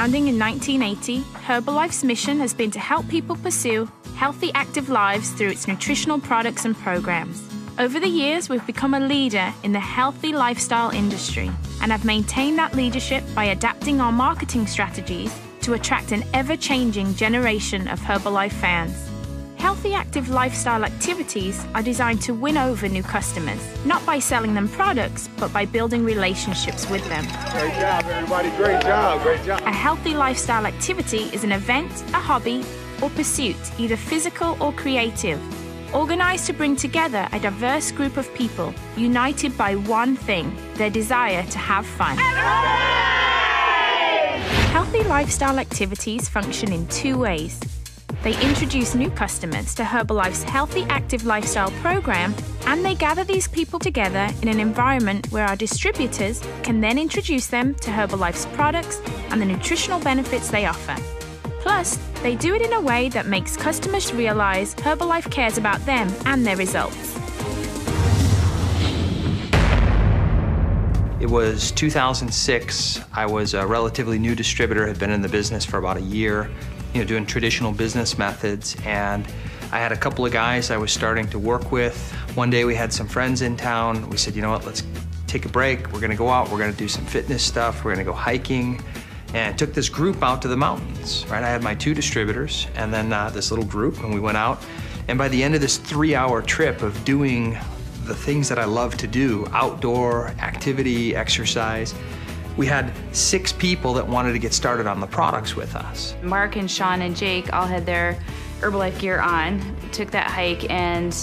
founding in 1980, Herbalife's mission has been to help people pursue healthy, active lives through its nutritional products and programs. Over the years, we've become a leader in the healthy lifestyle industry and have maintained that leadership by adapting our marketing strategies to attract an ever-changing generation of Herbalife fans. Healthy, active lifestyle activities are designed to win over new customers, not by selling them products, but by building relationships with them. Great job, everybody. Great job. Great job. A healthy lifestyle activity is an event, a hobby, or pursuit, either physical or creative, organized to bring together a diverse group of people, united by one thing, their desire to have fun. Healthy lifestyle activities function in two ways. They introduce new customers to Herbalife's Healthy Active Lifestyle program, and they gather these people together in an environment where our distributors can then introduce them to Herbalife's products and the nutritional benefits they offer. Plus, they do it in a way that makes customers realize Herbalife cares about them and their results. It was 2006. I was a relatively new distributor, had been in the business for about a year, doing traditional business methods, and I had a couple of guys I was starting to work with. One day we had some friends in town. We said, you know what, let's take a break. We're gonna go out, we're gonna do some fitness stuff, we're gonna go hiking, and took this group out to the mountains, right? I had my two distributors and then this little group, and we went out, and by the end of this 3-hour trip of doing the things that I love to do, outdoor activity, exercise, we had 6 people that wanted to get started on the products with us. Mark and Sean and Jake all had their Herbalife gear on, took that hike, and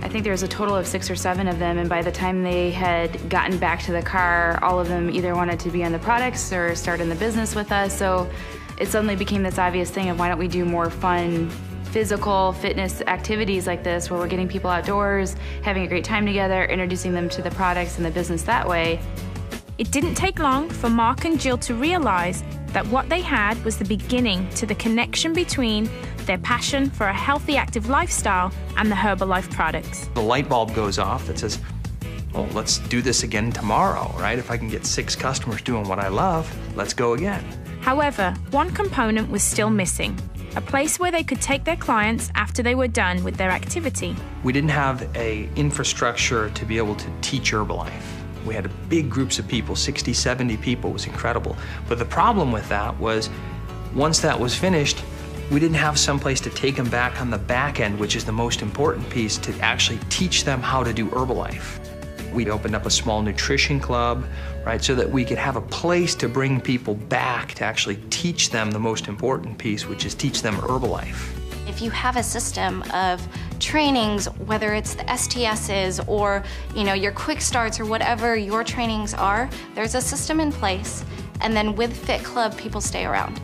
I think there was a total of 6 or 7 of them, and by the time they had gotten back to the car, all of them either wanted to be on the products or start in the business with us, so it suddenly became this obvious thing of why don't we do more fun physical fitness activities like this where we're getting people outdoors, having a great time together, introducing them to the products and the business that way. It didn't take long for Mark and Jill to realize that what they had was the beginning to the connection between their passion for a healthy, active lifestyle and the Herbalife products. The light bulb goes off that says, well, let's do this again tomorrow, right? If I can get 6 customers doing what I love, let's go again. However, one component was still missing, a place where they could take their clients after they were done with their activity. We didn't have an infrastructure to be able to teach Herbalife. We had big groups of people, 60, 70 people, it was incredible. But the problem with that was, once that was finished, we didn't have some place to take them back on the back end, which is the most important piece, to actually teach them how to do Herbalife. We opened up a small nutrition club, right, so that we could have a place to bring people back to actually teach them the most important piece, which is teach them Herbalife. If you have a system of trainings, whether it's the STSs or your quick starts or whatever your trainings are, there's a system in place, and then with Fit Club, people stay around.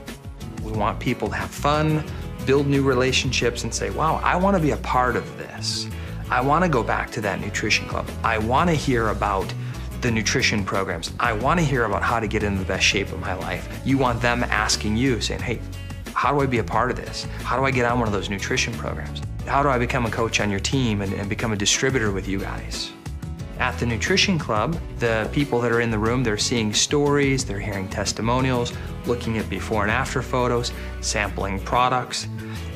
We want people to have fun, build new relationships, and say, wow, I want to be a part of this. I want to go back to that nutrition club. I want to hear about the nutrition programs. I want to hear about how to get into the best shape of my life. You want them asking you, saying, hey, how do I be a part of this? How do I get on one of those nutrition programs? How do I become a coach on your team and become a distributor with you guys? At the Nutrition Club, the people that are in the room, they're seeing stories, they're hearing testimonials, looking at before and after photos, sampling products.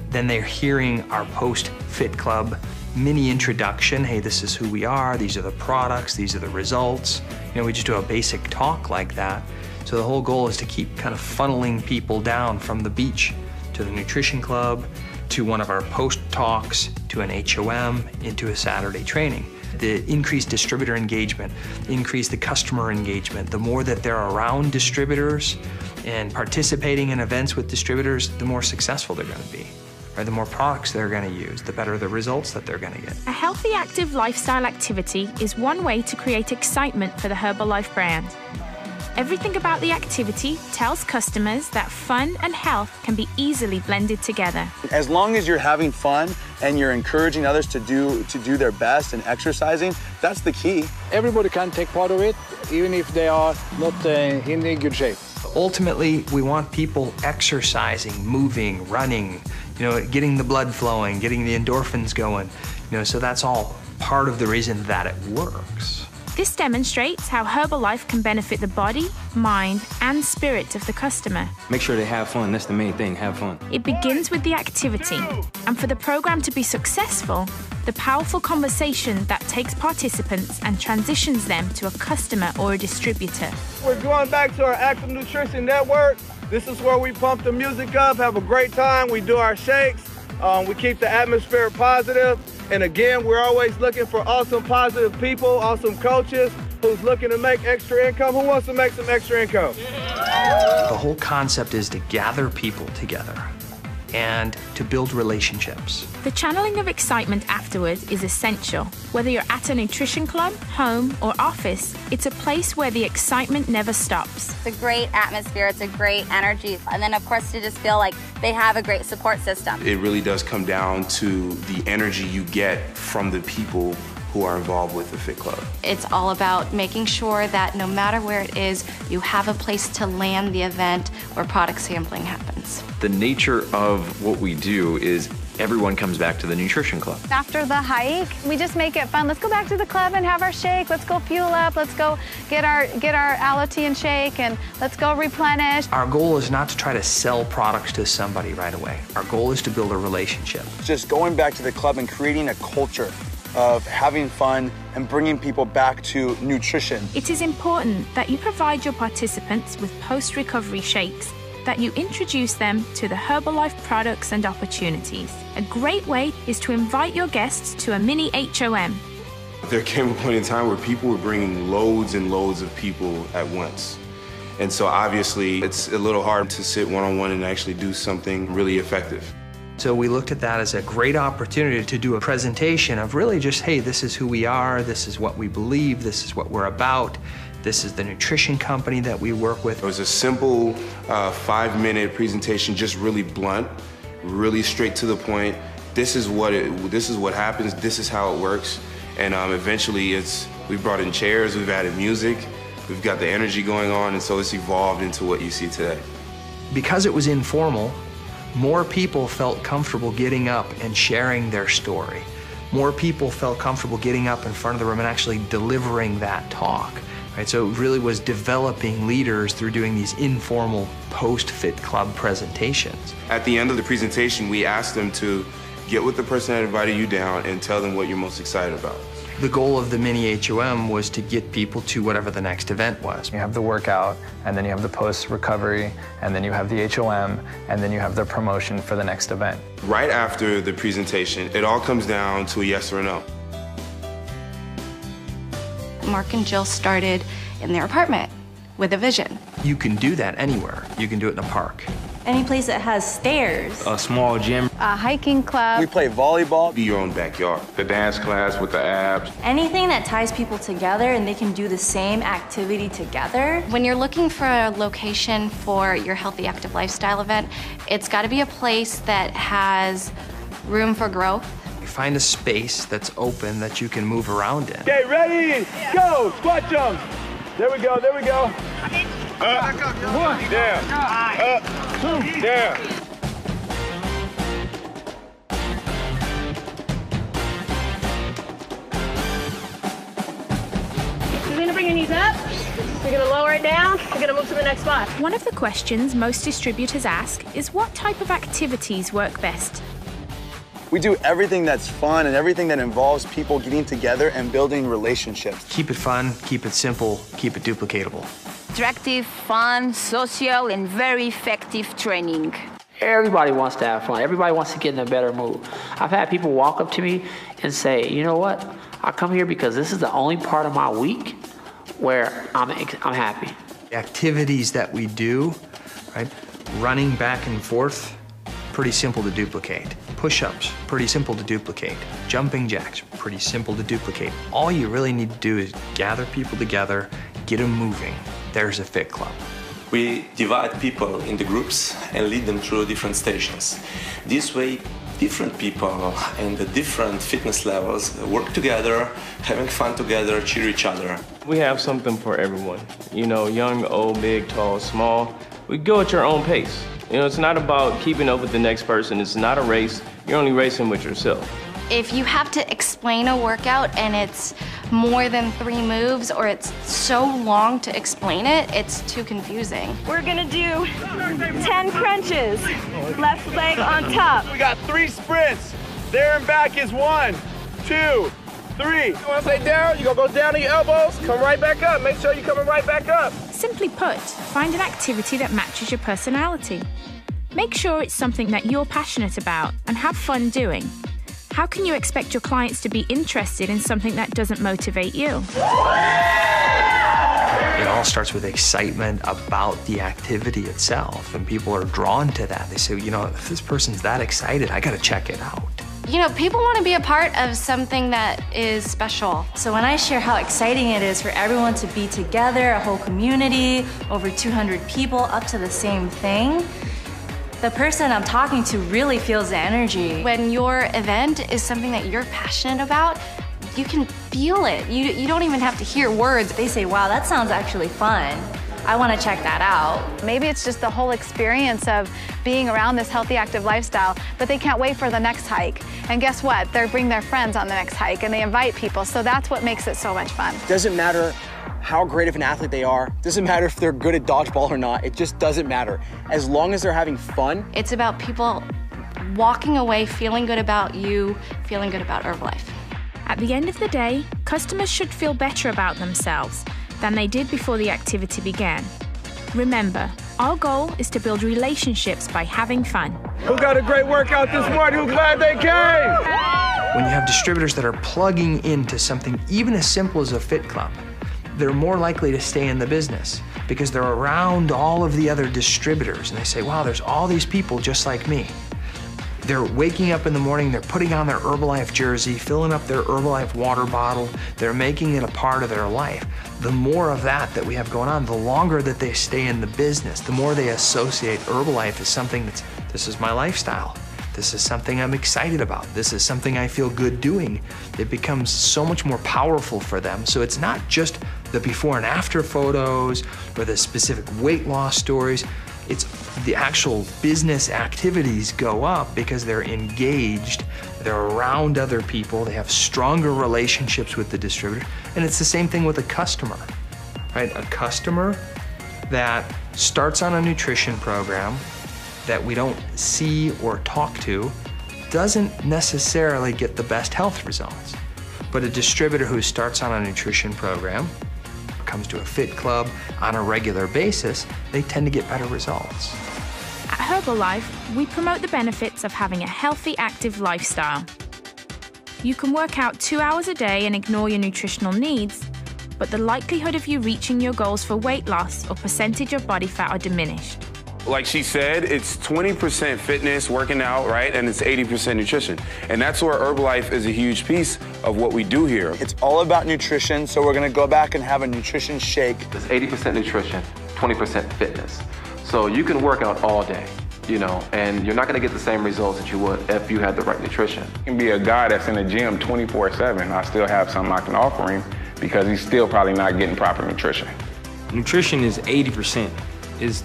Then they're hearing our post-Fit Club mini introduction. Hey, this is who we are, these are the products, these are the results. We just do a basic talk like that. So the whole goal is to keep kind of funneling people down from the beach to the Nutrition Club, to one of our post talks, to an HOM, into a Saturday training. The increased distributor engagement, increase the customer engagement. The more that they're around distributors and participating in events with distributors, the more successful they're going to be. Or the more products they're going to use, the better the results that they're going to get. A healthy, active lifestyle activity is one way to create excitement for the Herbalife brand. Everything about the activity tells customers that fun and health can be easily blended together. As long as you're having fun and you're encouraging others to do their best and exercising, that's the key. Everybody can take part of it, even if they are not in good shape. Ultimately, we want people exercising, moving, running, getting the blood flowing, getting the endorphins going. So that's all part of the reason that it works. This demonstrates how Herbalife can benefit the body, mind, and spirit of the customer. Make sure they have fun. That's the main thing, have fun. It begins with the activity, and for the program to be successful, the powerful conversation that takes participants and transitions them to a customer or a distributor. We're going back to our Active Nutrition Network. This is where we pump the music up, have a great time. We do our shakes. We keep the atmosphere positive. And again, we're always looking for awesome, positive people, awesome coaches who's looking to make extra income. Who wants to make some extra income? The whole concept is to gather people together and to build relationships. The channeling of excitement afterwards is essential. Whether you're at a nutrition club, home, or office, it's a place where the excitement never stops. It's a great atmosphere, it's a great energy, and then of course to just feel like they have a great support system. It really does come down to the energy you get from the people who are involved with the Fit Club. It's all about making sure that no matter where it is, you have a place to land the event where product sampling happens. The nature of what we do is everyone comes back to the nutrition club. After the hike, we just make it fun. Let's go back to the club and have our shake. Let's go fuel up. Let's go get our aloe tea and shake, and let's go replenish. Our goal is not to try to sell products to somebody right away. Our goal is to build a relationship. Just going back to the club and creating a culture of having fun and bringing people back to nutrition. It is important that you provide your participants with post-recovery shakes, that you introduce them to the Herbalife products and opportunities. A great way is to invite your guests to a mini HOM. There came a point in time where people were bringing loads and loads of people at once. And so obviously it's a little hard to sit one-on-one and actually do something really effective. So we looked at that as a great opportunity to do a presentation of really just, hey, this is who we are, this is what we believe, this is what we're about, this is the nutrition company that we work with. It was a simple 5-minute presentation, just really blunt, really straight to the point. This is what happens, this is how it works. And eventually we brought in chairs, we've added music, we've got the energy going on, and so it's evolved into what you see today. Because it was informal, more people felt comfortable getting up and sharing their story. More people felt comfortable getting up in front of the room and actually delivering that talk. Right? So it really was developing leaders through doing these informal post-Fit Club presentations. At the end of the presentation, we asked them to get with the person that invited you down and tell them what you're most excited about. The goal of the mini HOM was to get people to whatever the next event was. You have the workout, and then you have the post-recovery, and then you have the HOM, and then you have the promotion for the next event. Right after the presentation, it all comes down to a yes or a no. Mark and Jill started in their apartment with a vision. You can do that anywhere. You can do it in a park. Any place that has stairs. A small gym. A hiking club. We play volleyball. Be your own backyard. The dance class with the abs. Anything that ties people together and they can do the same activity together. When you're looking for a location for your healthy, active lifestyle event, it's got to be a place that has room for growth. You find a space that's open that you can move around in. Okay, ready? Go! Squat jumps. There we go, there we go. Up, down, up, down. We're gonna bring your knees up. We're gonna lower it down. We're gonna move to the next spot. One of the questions most distributors ask is what type of activities work best? We do everything that's fun and everything that involves people getting together and building relationships. Keep it fun, keep it simple, keep it duplicatable. Attractive, fun, social, and very effective training. Everybody wants to have fun. Everybody wants to get in a better mood. I've had people walk up to me and say, you know what? I come here because this is the only part of my week where I'm happy. The activities that we do, right? Running back and forth, pretty simple to duplicate. Push-ups, pretty simple to duplicate. Jumping jacks, pretty simple to duplicate. All you really need to do is gather people together, get them moving. There's a Fit Club. We divide people into groups and lead them through different stations. This way, different people and the different fitness levels work together, having fun together, cheer each other. We have something for everyone. You know, young, old, big, tall, small. We go at your own pace. You know, it's not about keeping up with the next person. It's not a race. You're only racing with yourself. If you have to explain a workout and it's more than 3 moves or it's so long to explain it, it's too confusing. We're gonna do 10 crunches, left leg on top. We got 3 sprints. There and back is 1, 2, 3. You wanna say down? You gonna go down to your elbows, come right back up. Make sure you're coming right back up. Simply put, find an activity that matches your personality. Make sure it's something that you're passionate about and have fun doing. How can you expect your clients to be interested in something that doesn't motivate you? It all starts with excitement about the activity itself, and people are drawn to that. They say, you know, if this person's that excited, I gotta check it out. You know, people want to be a part of something that is special. So when I share how exciting it is for everyone to be together, a whole community, over 200 people up to the same thing, the person I'm talking to really feels the energy. When your event is something that you're passionate about, you can feel it. You don't even have to hear words. They say, wow, that sounds actually fun. I want to check that out. Maybe it's just the whole experience of being around this healthy, active lifestyle, but they can't wait for the next hike. And guess what? They bring their friends on the next hike and they invite people. So that's what makes it so much fun. Doesn't matter how great of an athlete they are. Doesn't matter if they're good at dodgeball or not. It just doesn't matter. As long as they're having fun. It's about people walking away feeling good about you, feeling good about Herbalife. At the end of the day, customers should feel better about themselves than they did before the activity began. Remember, our goal is to build relationships by having fun. Who got a great workout this morning? Who's glad they came? When you have distributors that are plugging into something even as simple as a fit club, they're more likely to stay in the business because they're around all of the other distributors and they say, wow, there's all these people just like me. They're waking up in the morning, they're putting on their Herbalife jersey, filling up their Herbalife water bottle, they're making it a part of their life. The more of that we have going on, the longer that they stay in the business, the more they associate Herbalife as something that's, this is my lifestyle. This is something I'm excited about. This is something I feel good doing. It becomes so much more powerful for them. So it's not just the before and after photos or the specific weight loss stories. It's the actual business activities go up because they're engaged, they're around other people, they have stronger relationships with the distributor, and it's the same thing with a customer, right? A customer that starts on a nutrition program that we don't see or talk to doesn't necessarily get the best health results. But a distributor who starts on a nutrition program, comes to a fit club on a regular basis, they tend to get better results. At Herbalife, we promote the benefits of having a healthy, active lifestyle. You can work out 2 hours a day and ignore your nutritional needs, but the likelihood of you reaching your goals for weight loss or percentage of body fat are diminished. Like she said, it's 20% fitness, working out, right? And it's 80% nutrition. And that's where Herbalife is a huge piece of what we do here. It's all about nutrition, so we're gonna go back and have a nutrition shake. It's 80% nutrition, 20% fitness. So you can work out all day, you know, and you're not gonna get the same results that you would if you had the right nutrition. You can be a guy that's in the gym 24/7. I still have something I can offer him because he's still probably not getting proper nutrition. Nutrition is 80%, is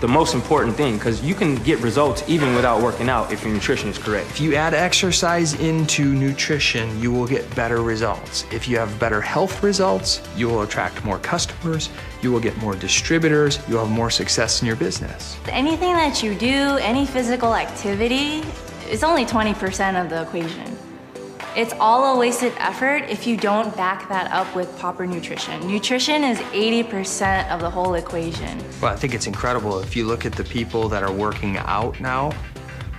the most important thing, because you can get results even without working out if your nutrition is correct. If you add exercise into nutrition, you will get better results. If you have better health results, you will attract more customers, you will get more distributors, you'll have more success in your business. Anything that you do, any physical activity, is only 20% of the equation. It's all a wasted effort if you don't back that up with proper nutrition. Nutrition is 80% of the whole equation. Well, I think it's incredible if you look at the people that are working out now,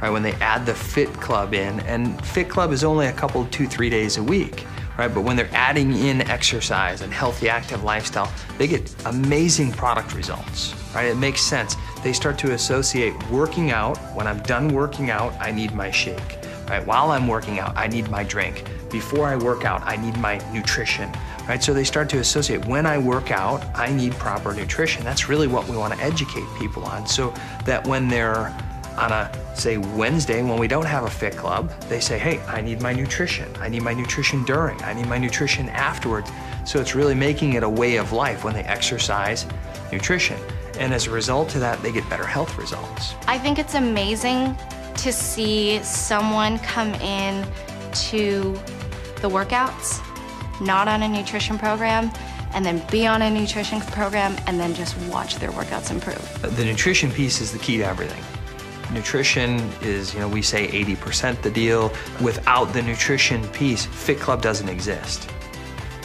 right, when they add the Fit Club in, and Fit Club is only a couple, 2-3 days a week, right? But when they're adding in exercise and healthy, active lifestyle, they get amazing product results, right? It makes sense. They start to associate working out. When I'm done working out, I need my shake. Right? While I'm working out, I need my drink. Before I work out, I need my nutrition. Right? So they start to associate, when I work out, I need proper nutrition. That's really what we want to educate people on, so that when they're on a, say, Wednesday, when we don't have a fit club, they say, hey, I need my nutrition. I need my nutrition during. I need my nutrition afterwards. So it's really making it a way of life when they exercise nutrition. And as a result of that, they get better health results. I think it's amazing to see someone come in to the workouts, not on a nutrition program, and then be on a nutrition program, and then just watch their workouts improve. The nutrition piece is the key to everything. Nutrition is, we say 80% the deal. Without the nutrition piece, Fit Club doesn't exist,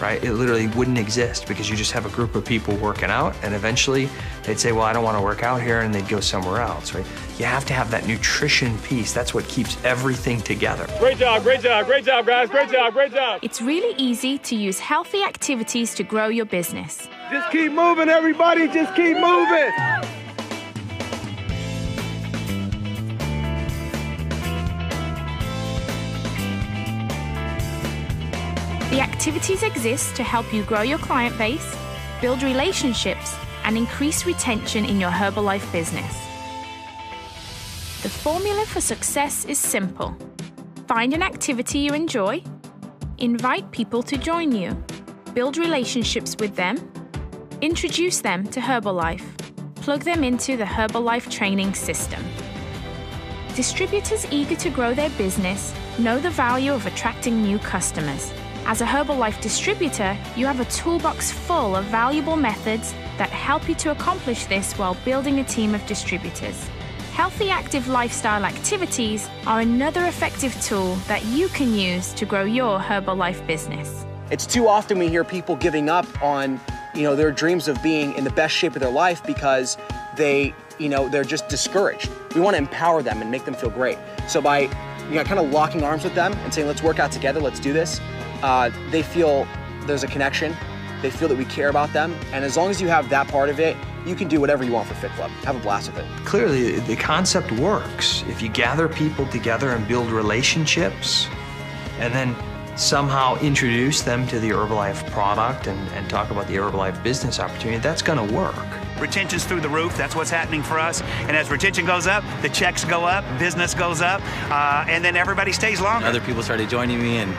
right? It literally wouldn't exist because you just have a group of people working out, and eventually they'd say, well, I don't want to work out here, and they'd go somewhere else, right? You have to have that nutrition piece. That's what keeps everything together. Great job, great job, great job, guys. Great job, great job. It's really easy to use healthy activities to grow your business. Just keep moving, everybody. Just keep moving. The activities exist to help you grow your client base, build relationships, and increase retention in your Herbalife business. The formula for success is simple. Find an activity you enjoy, invite people to join you, build relationships with them, introduce them to Herbalife, plug them into the Herbalife training system. Distributors eager to grow their business know the value of attracting new customers. As a Herbalife distributor, you have a toolbox full of valuable methods that help you to accomplish this while building a team of distributors. Healthy active lifestyle activities are another effective tool that you can use to grow your Herbalife business. It's too often we hear people giving up on, their dreams of being in the best shape of their life because they're just discouraged. We want to empower them and make them feel great. So by, kind of locking arms with them and saying, let's work out together, let's do this, they feel there's a connection, they feel that we care about them, and as long as you have that part of it, you can do whatever you want for Fit Club. Have a blast with it. Clearly, the concept works. If you gather people together and build relationships, and then somehow introduce them to the Herbalife product and talk about the Herbalife business opportunity, that's gonna work. Retention's through the roof. That's what's happening for us. And as retention goes up, the checks go up, business goes up, and then everybody stays longer. Other people started joining me and,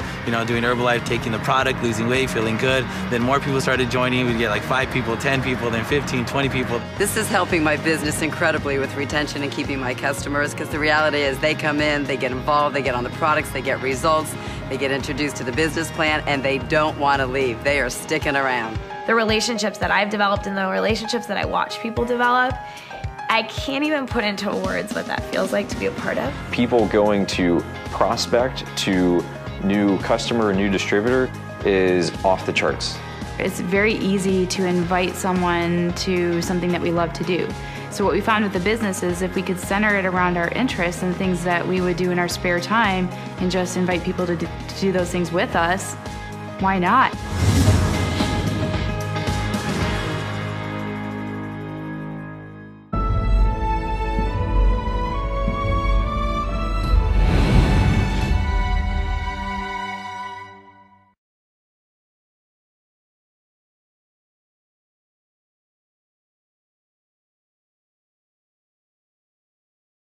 doing Herbalife, taking the product, losing weight, feeling good. Then more people started joining. We'd get like 5 people, 10 people, then 15, 20 people. This is helping my business incredibly with retention and keeping my customers, because the reality is they come in, they get involved, they get on the products, they get results, they get introduced to the business plan, and they don't want to leave. They are sticking around. The relationships that I've developed and the relationships that I watch people develop, I can't even put into words what that feels like to be a part of. People going to prospect to new customer, new distributor is off the charts. It's very easy to invite someone to something that we love to do. So what we found with the business is if we could center it around our interests and things that we would do in our spare time and just invite people to do those things with us, why not?